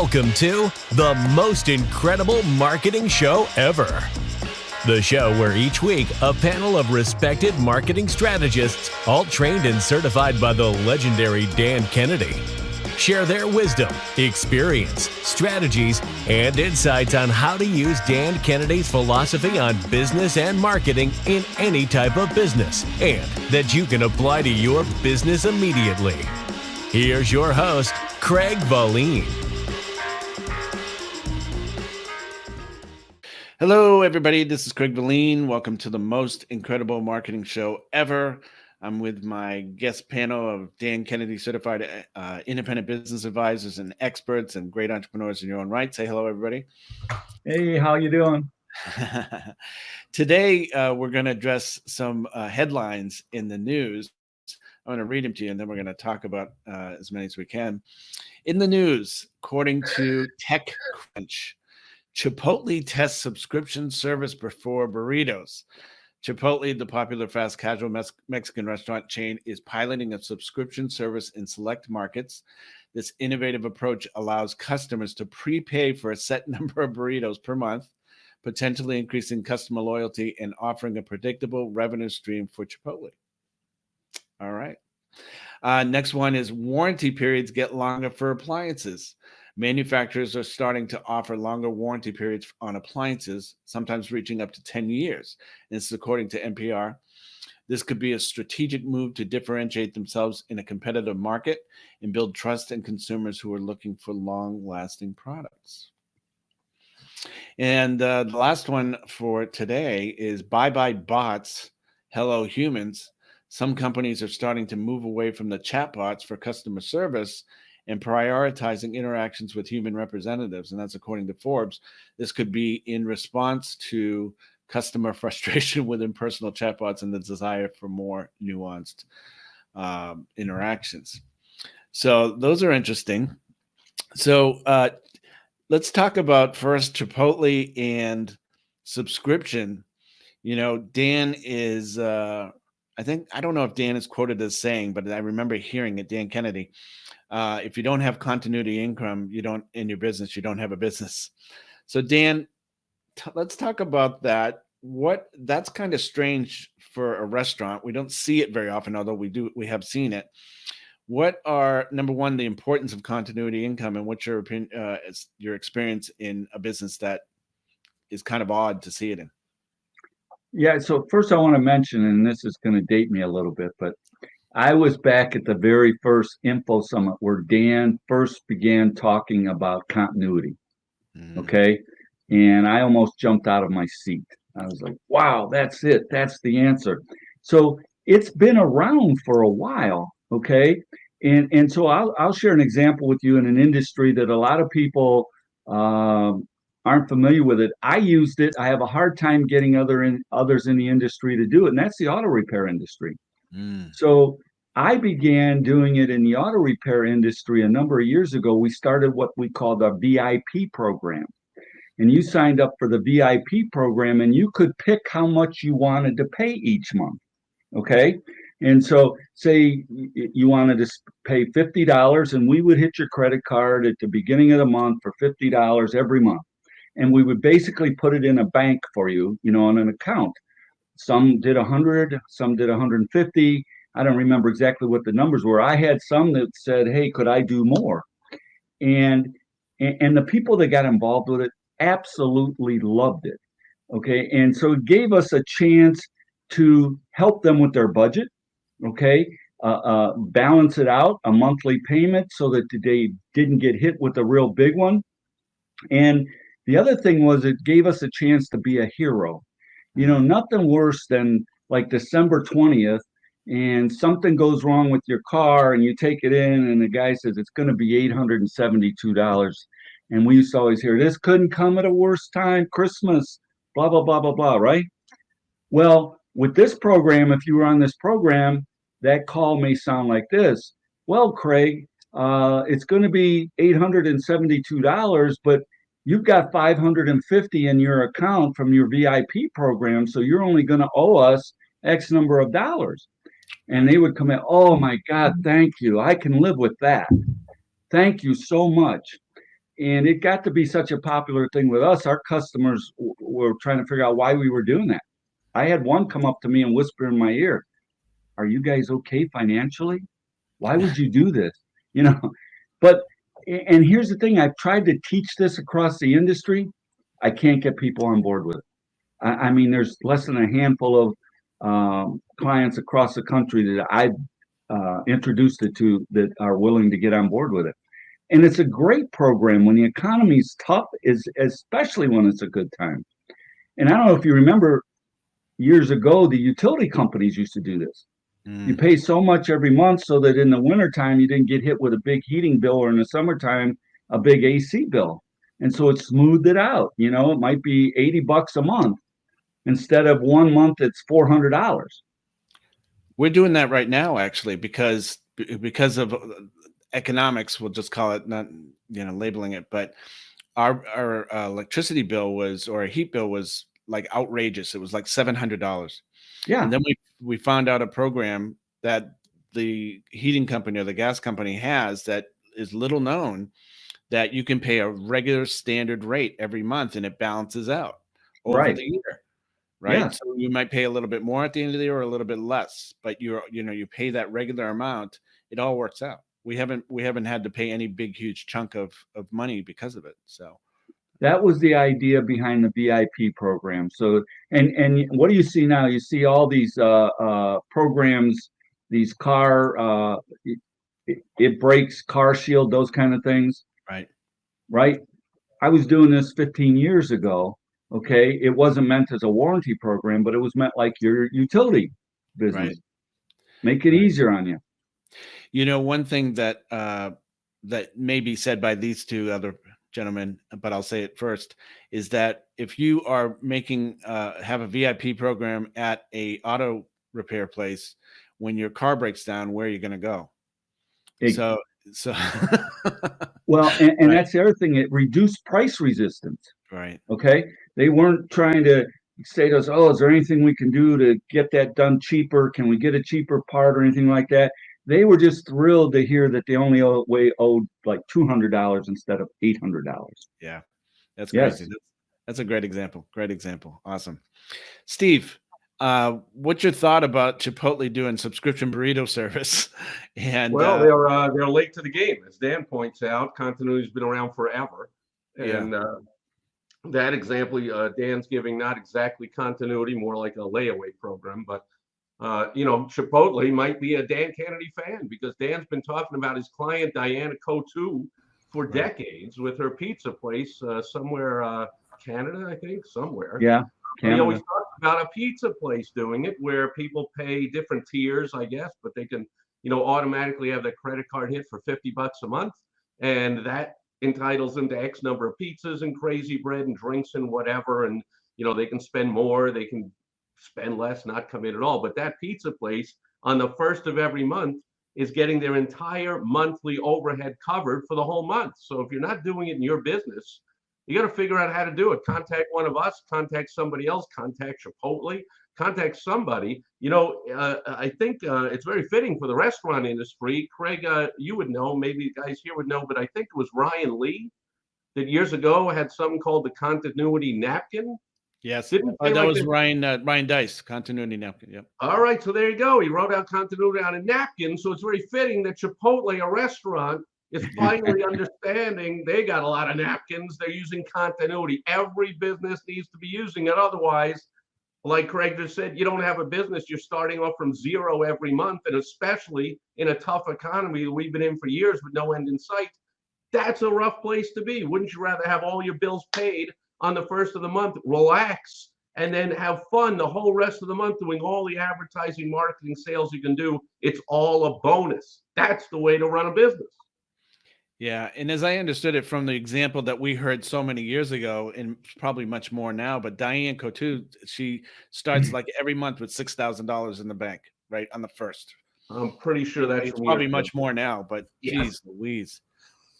Welcome to the most incredible marketing show ever. The show where each week a panel of respected marketing strategists, all trained and certified by the legendary Dan Kennedy, share their wisdom, experience, strategies, and insights on how to use Dan Kennedy's philosophy on business and marketing in any type of business, and that you can apply to your business immediately. Here's your host, Craig Valine. Hello, everybody. This is Craig Valine. Welcome to the most incredible marketing show ever. I'm with my guest panel of Dan Kennedy certified independent business advisors and experts and great entrepreneurs in your own right. Say hello, everybody. Hey, how you doing? Today, we're going to address some headlines in the news. I'm going to read them to you, and then we're going to talk about as many as we can. In the news, according to TechCrunch, Chipotle tests subscription service before burritos. Chipotle, the popular fast casual Mexican restaurant chain, is piloting a subscription service in select markets. This innovative approach allows customers to prepay for a set number of burritos per month, potentially increasing customer loyalty and offering a predictable revenue stream for Chipotle. All right. Next one is warranty periods get longer for appliances. Manufacturers are starting to offer longer warranty periods on appliances, sometimes reaching up to 10 years. And this is according to NPR. This could be a strategic move to differentiate themselves in a competitive market and build trust in consumers who are looking for long-lasting products. And the last one for today is bye-bye bots, hello humans. Some companies are starting to move away from the chatbots for customer service and prioritizing interactions with human representatives. And that's according to Forbes. This could be in response to customer frustration with impersonal chatbots and the desire for more nuanced interactions. So those are interesting. So let's talk about first Chipotle and subscription. You know, Dan is, I don't know if Dan is quoted as saying, but I remember hearing it, Dan Kennedy. If you don't have continuity income, you don't in your business, you don't have a business. So Dan, let's talk about that. That's kind of strange for a restaurant. We don't see it very often, although we have seen it. What are, number one, the importance of continuity income, and what's your opinion, your experience in a business that is kind of odd to see it in? Yeah, so first I want to mention, and this is going to date me a little bit, but I was back at the very first Info Summit where Dan first began talking about continuity. Okay. And I almost jumped out of my seat. I was like, wow, that's it. That's the answer. So it's been around for a while. Okay. And so I'll share an example with you in an industry that a lot of people aren't familiar with it. I used it. I have a hard time getting others in the industry to do it. And that's the auto repair industry. So I began doing it in the auto repair industry a number of years ago. We started what we called a VIP program. And you signed up for the VIP program and you could pick how much you wanted to pay each month. Okay. And so say you wanted to pay $50 and we would hit your credit card at the beginning of the month for $50 every month. And we would basically put it in a bank for you, on an account. Some did 100, some did 150. I don't remember exactly what the numbers were. I had some that said, hey, could I do more? And the people that got involved with it absolutely loved it. Okay. And so it gave us a chance to help them with their budget. Okay. Balance it out, a monthly payment so that they didn't get hit with a real big one. And the other thing was it gave us a chance to be a hero. Nothing worse than like December 20th and something goes wrong with your car and you take it in and the guy says it's going to be $872. And we used to always hear, this couldn't come at a worse time, Christmas, blah, blah, blah, blah, blah, right? Well, with this program, if you were on this program, that call may sound like this. Well, Craig, it's going to be $872, but you've got $550 in your account from your VIP program, so you're only going to owe us X number of dollars. And they would come in, oh my God, thank you. I can live with that. Thank you so much. And it got to be such a popular thing with us. Our customers were trying to figure out why we were doing that. I had one come up to me and whisper in my ear, "Are you guys okay financially? Why would you do this?" You know, but, and here's the thing, I've tried to teach this across the industry. I can't get people on board with it. I mean, there's less than a handful of clients across the country that I've introduced it to that are willing to get on board with it. And it's a great program when the economy's tough, is especially when it's a good time. And I don't know if you remember years ago, the utility companies used to do this. You pay so much every month so that in the wintertime you didn't get hit with a big heating bill, or in the summertime a big AC bill. And so it smoothed it out. You know, it might be $80 a month instead of 1 month it's $400. We're doing that right now, actually, because of economics. We'll just call it, not labeling it, but our electricity bill was, or a heat bill was, like, outrageous. It was like $700. Yeah. And then we found out a program that the heating company or the gas company has that is little known, that you can pay a regular standard rate every month and it balances out over the year. Right. Yeah. So you might pay a little bit more at the end of the year or a little bit less, but you pay that regular amount. It all works out. We haven't had to pay any big, huge chunk of money because of it. So that was the idea behind the VIP program. So, and what do you see now? You see all these programs, these car, it breaks, car shield, those kind of things. Right. I was doing this 15 years ago. Okay. It wasn't meant as a warranty program, but it was meant like your utility business. Make it easier on you. One thing that that may be said by these two other gentlemen, but I'll say it first, is that if you are making have a VIP program at a auto repair place, when your car breaks down, where are you going to go? So well, and that's the other thing, it reduced price resistance. Right. Okay. They weren't trying to say to us, "Oh, is there anything we can do to get that done cheaper? Can we get a cheaper part," or anything like that. They were just thrilled to hear that they only owed like $200 instead of $800. Yeah, that's crazy. That's a great example. Great example. Awesome. Steve, what's your thought about Chipotle doing subscription burrito service? And well, they're late to the game, as Dan points out. Continuity's been around forever, and that example Dan's giving, not exactly continuity, more like a layaway program, but. Chipotle might be a Dan Kennedy fan, because Dan's been talking about his client Diana Cotu for decades with her pizza place somewhere, Canada, I think, somewhere. Yeah, Canada. He always talks about a pizza place doing it where people pay different tiers, I guess, but they can, automatically have their credit card hit for $50 a month, and that entitles them to X number of pizzas and crazy bread and drinks and whatever, and they can spend more, they can spend less, not come in at all. But that pizza place on the first of every month is getting their entire monthly overhead covered for the whole month. So if you're not doing it in your business, you got to figure out how to do it. Contact one of us, contact somebody else, contact Chipotle, contact somebody. I think it's very fitting for the restaurant industry. Craig, you would know, maybe the guys here would know, but I think it was Ryan Lee that years ago had something called the continuity napkin. Yes, that was Ryan Dice, continuity napkin. Yep. All right, so there you go. He wrote out continuity on a napkin, so it's very fitting that Chipotle, a restaurant, is finally understanding they got a lot of napkins. They're using continuity. Every business needs to be using it. Otherwise, like Craig just said, you don't have a business. You're starting off from zero every month, and especially in a tough economy that we've been in for years with no end in sight, that's a rough place to be. Wouldn't you rather have all your bills paid on the first of the month, relax, and then have fun the whole rest of the month doing all the advertising, marketing, sales you can do? It's all a bonus. That's the way to run a business. Yeah, and as I understood it from the example that we heard so many years ago, and probably much more now, but Diane Cotu, she starts like every month with $6,000 in the bank, right, on the first. I'm pretty sure that's probably much more now, but geez Louise.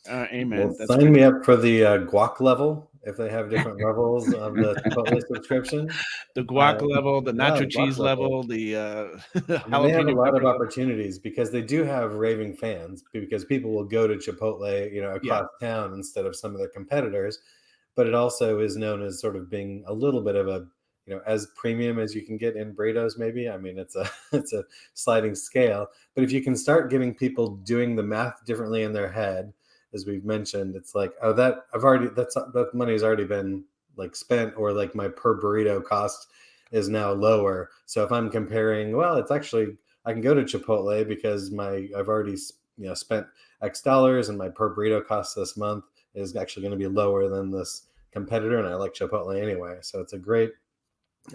Amen. Well, That's sign good. me up for the guac level if they have different levels of the Chipotle subscription. The guac level, the Yeah, nacho the guac cheese level, level. the I mean, they have a jalapeno lot of pepper level. opportunities because they do have raving fans because people will go to Chipotle, across town instead of some of their competitors. But it also is known as sort of being a little bit of a, as premium as you can get in burritos, maybe. I mean, it's a it's a sliding scale. But if you can start getting people doing the math differently in their head, as we've mentioned, it's like, oh, that money has already been like spent, or like my per burrito cost is now lower. So if I'm comparing, well, it's actually, I can go to Chipotle because I've already spent X dollars, and my per burrito cost this month is actually going to be lower than this competitor, and I like Chipotle anyway. So it's a great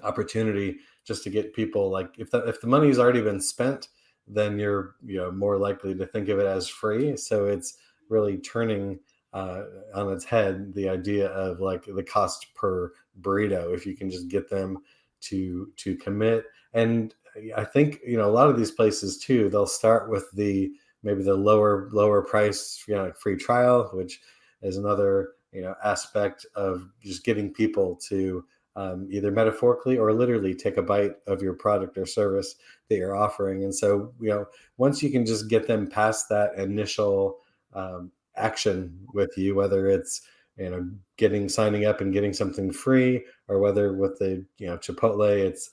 opportunity just to get people, like, if the money's already been spent, then you're more likely to think of it as free. So it's really turning on its head the idea of like the cost per burrito, if you can just get them to commit. And I think a lot of these places too, they'll start with maybe the lower price, like free trial, which is another aspect of just getting people to either metaphorically or literally take a bite of your product or service that you're offering. And so once you can just get them past that initial action with you, whether it's signing up and getting something free, or whether with the Chipotle it's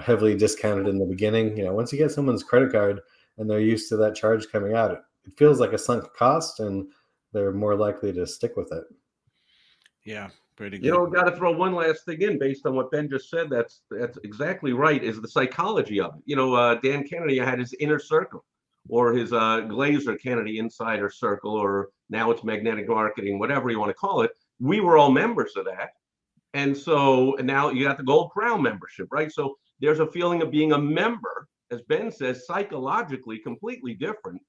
heavily discounted in the beginning. Once you get someone's credit card and they're used to that charge coming out, it feels like a sunk cost, and they're more likely to stick with it. Yeah, pretty good. Got to throw one last thing in based on what Ben just said. That's exactly right. Is the psychology of it. Dan Kennedy had his inner circle, or his Glazer Kennedy insider circle, or now it's magnetic marketing, whatever you want to call it. We were all members of that. And now you got the Gold Crown membership, right? So there's a feeling of being a member, as Ben says, psychologically completely different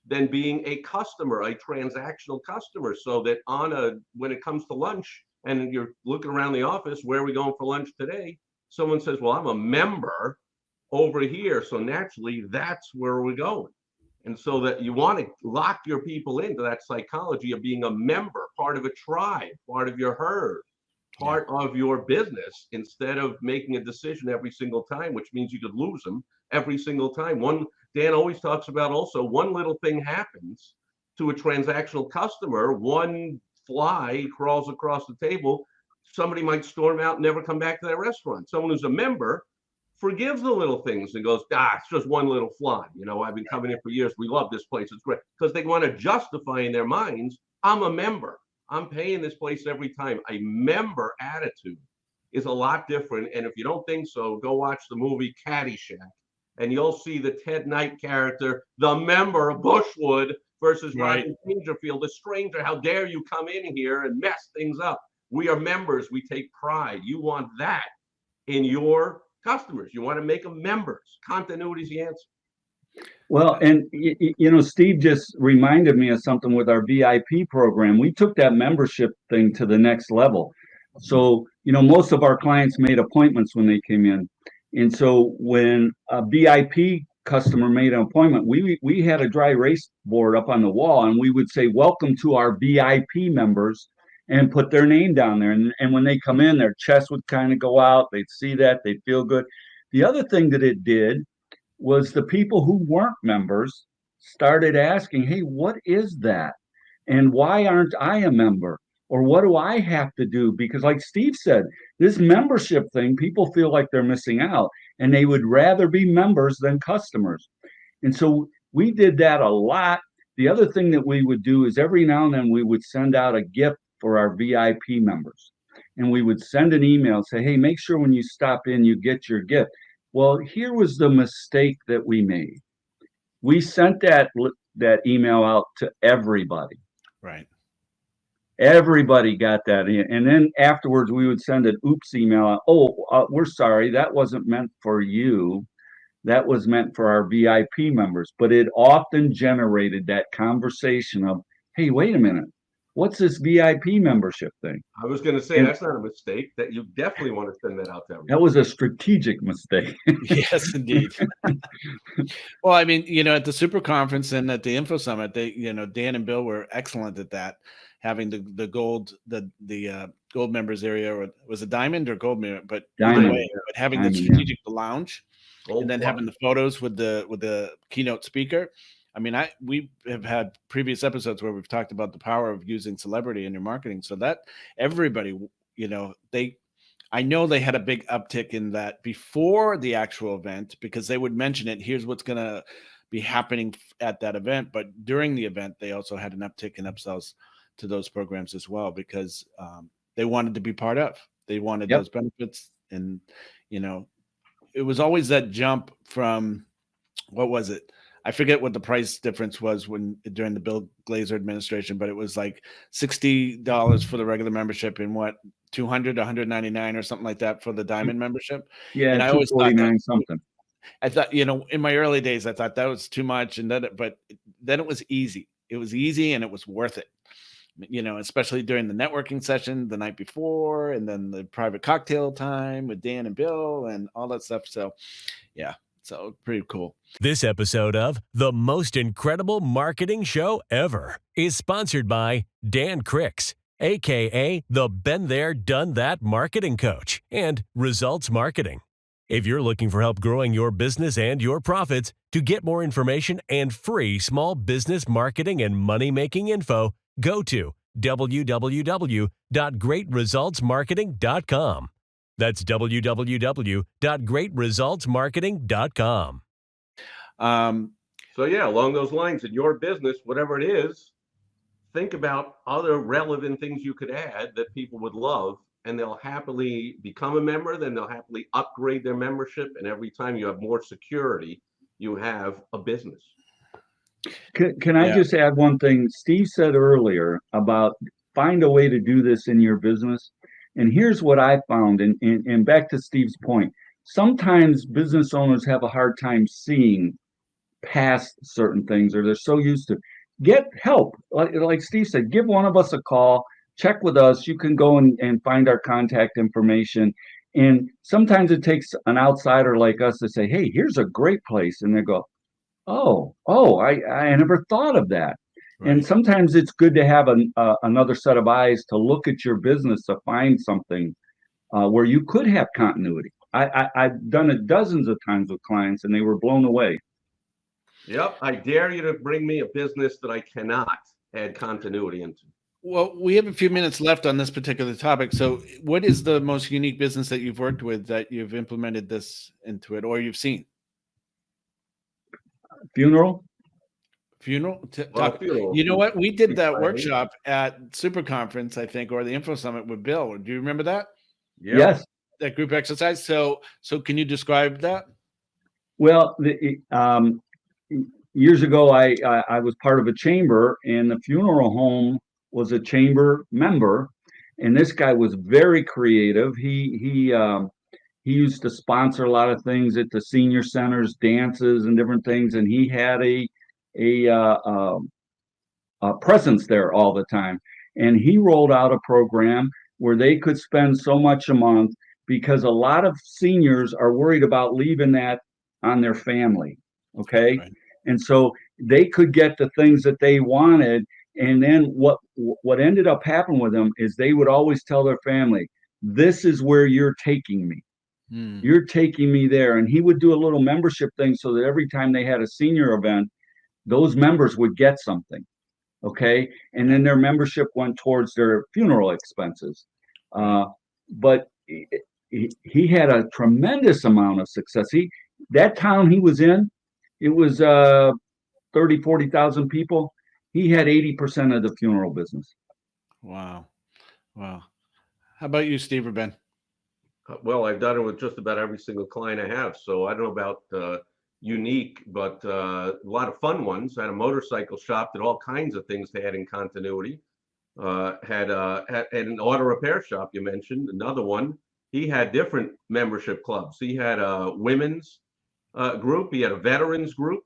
than being a customer, a transactional customer. So that when it comes to lunch and you're looking around the office, where are we going for lunch today? Someone says, well, I'm a member over here. So naturally, that's where we're going. And so that you want to lock your people into that psychology of being a member, part of a tribe, part of your herd, part of your business, instead of making a decision every single time, which means you could lose them every single time. Dan always talks about also, one little thing happens to a transactional customer, one fly crawls across the table, somebody might storm out and never come back to that restaurant. Someone who's a member forgives the little things and goes, it's just one little fly. I've been coming in for years. We love this place. It's great. Because they want to justify in their minds, I'm a member. I'm paying this place every time. A member attitude is a lot different. And if you don't think so, go watch the movie Caddyshack, and you'll see the Ted Knight character, the member of Bushwood, versus Rodney Dangerfield, the stranger. How dare you come in here and mess things up? We are members. We take pride. You want that in your customers. You want to make them members. Continuity is the answer. Well, and Steve just reminded me of something with our VIP program. We took that membership thing to the next level. So, most of our clients made appointments when they came in. And so when a VIP customer made an appointment, we had a dry erase board up on the wall, and we would say, welcome to our VIP members, and put their name down there. And when they come in, their chest would kind of go out. They'd see that. They'd feel good. The other thing that it did was the people who weren't members started asking, hey, what is that? And why aren't I a member? Or what do I have to do? Because like Steve said, this membership thing, people feel like they're missing out, and they would rather be members than customers. And so we did that a lot. The other thing that we would do is every now and then we would send out a gift for our VIP members. And we would send an email, say, hey, make sure when you stop in, you get your gift. Well, here was the mistake that we made. We sent that email out to everybody. Right. Everybody got that. And then afterwards, we would send an oops email out. We're sorry. That wasn't meant for you. That was meant for our VIP members. But it often generated that conversation of, hey, wait a minute. what's this VIP membership thing? I was going to say, And that's not a mistake. That you definitely want to send that out to everyone. that was a strategic mistake. Yes, indeed. Well, I mean, at the Super Conference and at the Info Summit, they, Dan and Bill were excellent at that, having the gold, the gold members area, or was it diamond or gold member? But either Diamond. way, but having Diamond, the yeah. strategic lounge, Gold and then plus. having the photos with the keynote speaker. I mean, we have had previous episodes where we've talked about the power of using celebrity in your marketing, so that everybody, I know they had a big uptick in that before the actual event, because they would mention it. Here's what's going to be happening at that event. But during the event, they also had an uptick in upsells to those programs as well, because they wanted to be part of. They wanted Yep. those benefits. And, it was always that jump from, what was it? I forget what the price difference was during the Bill Glazer administration, but it was like $60 for the regular membership and what, $200, $199 or something like that for the diamond membership. Yeah, And I always thought that, $249 something. I thought, in my early days, I thought that was too much, but then it was easy. It was easy and it was worth it. Especially during the networking session the night before, and then the private cocktail time with Dan and Bill and all that stuff. So, yeah. So pretty cool. This episode of The Most Incredible Marketing Show Ever is sponsored by Dan Cricks, a.k.a. the Been There, Done That Marketing Coach, and Results Marketing. If you're looking for help growing your business and your profits, to get more information and free small business marketing and money-making info, go to www.greatresultsmarketing.com. That's www.greatresultsmarketing.com. So yeah, along those lines, in your business, whatever it is, think about other relevant things you could add that people would love, and they'll happily become a member. Then they'll happily upgrade their membership. And every time you have more security, you have a business. Can I just add one thing? Steve said earlier about find a way to do this in your business. And here's what I found, and back to Steve's point, sometimes business owners have a hard time seeing past certain things, or they're so used to. Get help. Like Steve said, give one of us a call, check with us. You can go and find our contact information. And sometimes it takes an outsider like us to say, hey, here's a great place. And they go, oh, I never thought of that. Right. And sometimes it's good to have another set of eyes to look at your business to find something where you could have continuity. I've done it dozens of times with clients, and they were blown away. Yep, I dare you to bring me a business that I cannot add continuity into. Well, we have a few minutes left on this particular topic. So what is the most unique business that you've worked with that you've implemented this into it, or you've seen? Funeral. Funeral? Funeral. You know what? We did that workshop at Super Conference, I think, or the Info Summit with Bill. Do you remember that? Yep. Yes. That group exercise. So can you describe that? Well, years ago, I was part of a chamber, and the funeral home was a chamber member, and this guy was very creative. He used to sponsor a lot of things at the senior centers, dances and different things, and he had a presence there all the time. And he rolled out a program where they could spend so much a month, because a lot of seniors are worried about leaving that on their family. Okay. Right. And so they could get the things that they wanted. And then what ended up happening with them is they would always tell their family, this is where you're taking me. You're taking me there. And he would do a little membership thing so that every time they had a senior event, those members would get something. Okay. And then their membership went towards their funeral expenses. But he had a tremendous amount of success. That town he was in, it was 40,000 people. He had 80% of the funeral business. Wow. How about you, Steve or Ben? Well, I've done it with just about every single client I have. So I don't know about unique, but a lot of fun ones. I had a motorcycle shop, did all kinds of things to add in continuity. Had an auto repair shop, you mentioned, another one. He had different membership clubs. He had a women's group. He had a veterans group.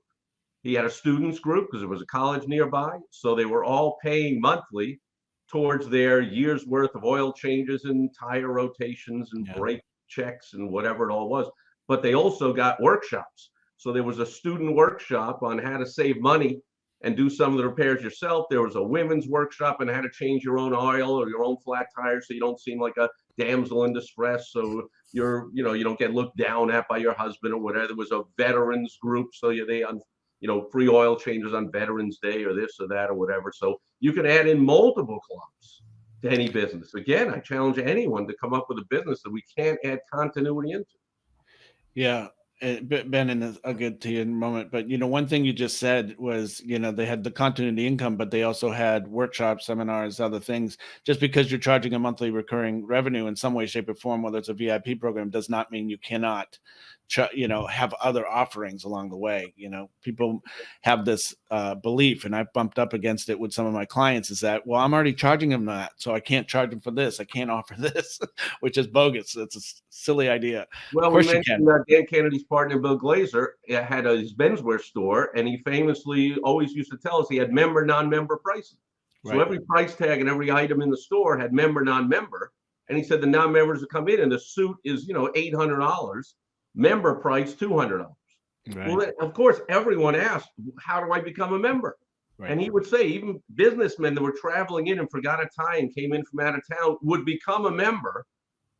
He had a students group because there was a college nearby. So they were all paying monthly towards their year's worth of oil changes and tire rotations and brake checks and whatever it all was. But they also got workshops. So there was a student workshop on how to save money and do some of the repairs yourself. There was a women's workshop on how to change your own oil or your own flat tire so you don't seem like a damsel in distress. So you don't get looked down at by your husband or whatever. There was a veterans group, so free oil changes on Veterans Day or this or that or whatever. So you can add in multiple clubs to any business. Again, I challenge anyone to come up with a business that we can't add continuity into. Yeah. Ben, and I'll get to you in a moment, but one thing you just said was, they had the continuity income, but they also had workshops, seminars, other things. Just because you're charging a monthly recurring revenue in some way, shape, or form, whether it's a VIP program, does not mean you cannot, have other offerings along the way. People have this belief, and I've bumped up against it with some of my clients, is that, well, I'm already charging them that, so I can't charge them for this. I can't offer this, which is bogus. It's a silly idea. Well, we mentioned Dan Kennedy's partner, Bill Glazer, had his menswear store, and he famously always used to tell us he had member, non-member pricing. So every price tag and every item in the store had member, non-member. And he said the non-members would come in and the suit is, $800, member price $200. Right. Well, then, of course, everyone asked, how do I become a member? Right. And he would say even businessmen that were traveling in and forgot a tie and came in from out of town would become a member,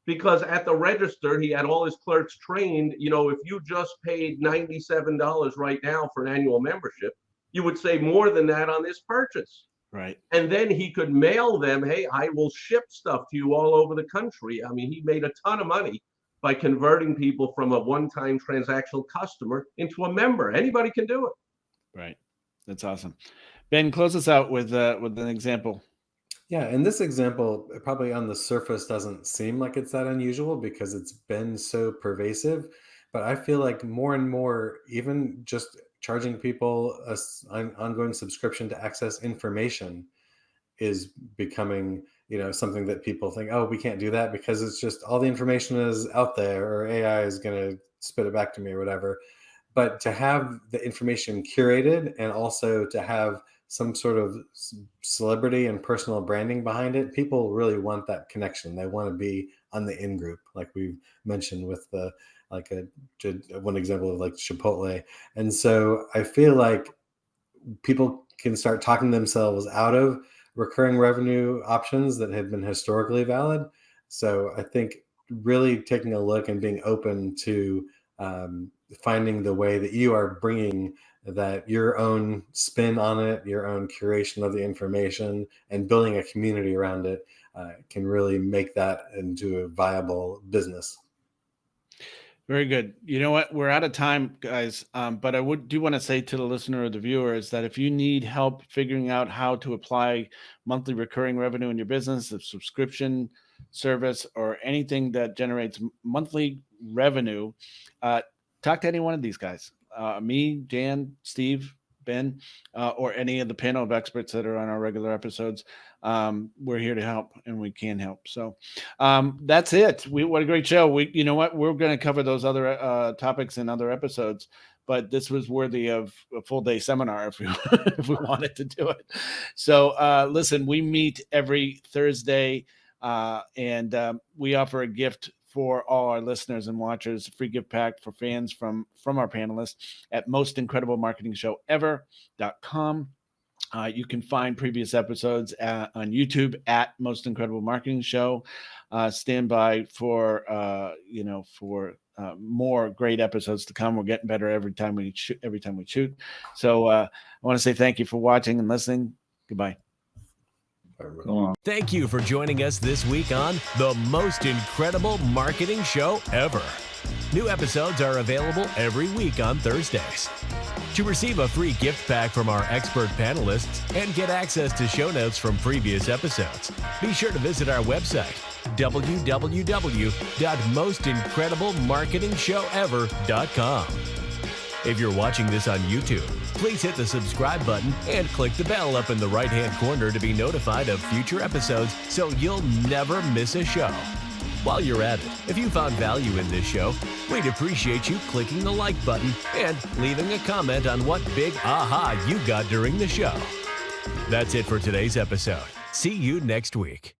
because at the register, he had all his clerks trained. If you just paid $97 right now for an annual membership, you would save more than that on this purchase. Right. And then he could mail them, hey, I will ship stuff to you all over the country. I mean, he made a ton of money by converting people from a one-time transactional customer into a member. Anybody can do it. Right. That's awesome. Ben, close us out with an example. Yeah, and this example probably on the surface doesn't seem like it's that unusual because it's been so pervasive, but I feel like more and more, even just charging people an ongoing subscription to access information is becoming, something that people think, oh, we can't do that because it's just all the information is out there, or AI is going to spit it back to me or whatever. But to have the information curated and also to have some sort of celebrity and personal branding behind it, people really want that connection. They want to be on the in group, like we mentioned with one example of like Chipotle. And so I feel like people can start talking themselves out of recurring revenue options that have been historically valid. So I think really taking a look and being open to finding the way that you are bringing that your own spin on it, your own curation of the information, and building a community around it can really make that into a viable business. Very good. You know what? We're out of time, guys. But I do want to say to the listener or the viewer is that if you need help figuring out how to apply monthly recurring revenue in your business, a subscription service, or anything that generates monthly revenue, talk to any one of these guys. Me, Dan, Steve, Ben, or any of the panel of experts that are on our regular episodes. We're here to help, and we can help. So that's it. What a great show. You know what? We're going to cover those other topics in other episodes, but this was worthy of a full day seminar if we wanted to do it. So listen, we meet every Thursday, and we offer a gift for all our listeners and watchers, a free gift pack for fans from our panelists at mostincredible.marketingshowever.com. You can find previous episodes on YouTube at Most Incredible Marketing Show. Stand by for more great episodes to come. We're getting better every time we shoot. So I want to say thank you for watching and listening. Goodbye. Thank you for joining us this week on The Most Incredible Marketing Show Ever. New episodes are available every week on Thursdays. To receive a free gift pack from our expert panelists and get access to show notes from previous episodes, be sure to visit our website, www.mostincrediblemarketingshowever.com. If you're watching this on YouTube, please hit the subscribe button and click the bell up in the right-hand corner to be notified of future episodes so you'll never miss a show. While you're at it, if you found value in this show, we'd appreciate you clicking the like button and leaving a comment on what big aha you got during the show. That's it for today's episode. See you next week.